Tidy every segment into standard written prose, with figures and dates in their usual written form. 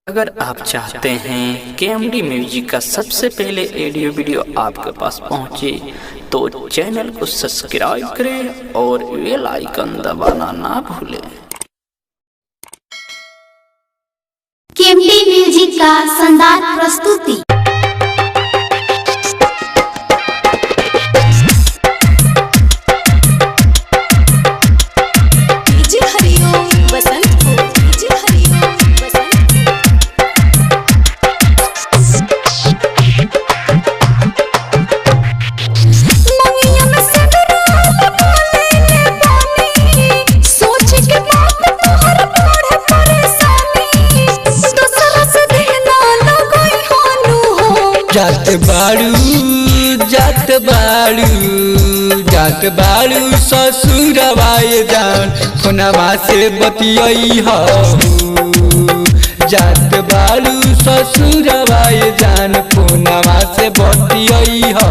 अगर आप चाहते हैं कि एमडी म्यूजिक का सबसे पहले ऑडियो वीडियो आपके पास पहुंचे तो चैनल को सब्सक्राइब करें और बेल आइकन दबाना ना भूलें। एमडी म्यूजिक का शानदार प्रस्तुति। जात बाड़ू ससुरवाए जान फोनमा से बतियाई हो। जात बाड़ू ससुरवाए जान फोनमा से बतियाई हो।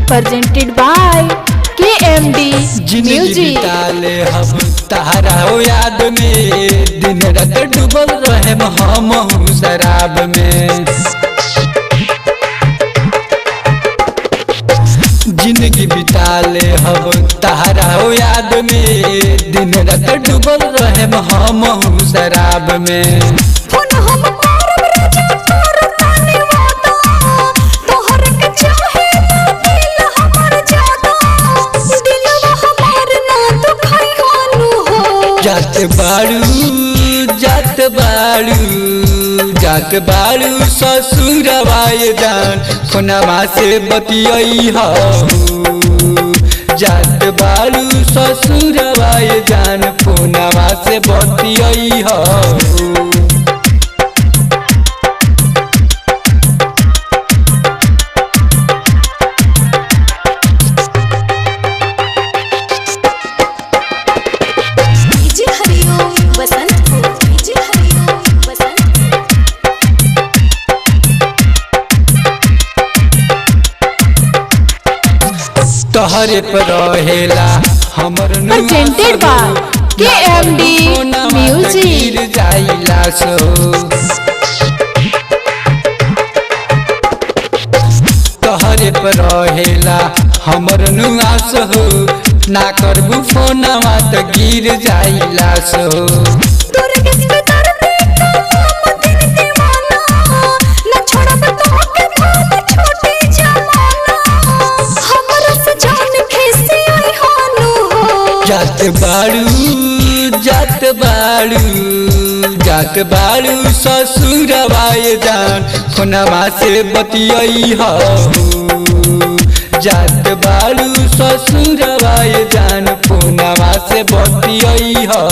presented by KMD Music। हम तारा हो याद में दिन रात डूबल रहे हम शराब में। जिंदगी बिता ले हम तारा हो याद में दिन रात डूबल रहे हम शराब में। जात बाड़ू ससुरवाए जान फोनमा से बतियाई हो। जात बाड़ू ससुरवाए जान फोनमा से बतियाई हो। तोहरे पर रहेला हमर presented by KMD Music। जाइला सो तोहरे पर रहेला हमर नुआस हो। ना करबू फोनवा त गिर जाइला सो। जात बाड़ू ससुरवाए जान फोनमा से बतियाई हो। जात बाड़ू ससुरवाए जान फोनमा से बतियाई हो।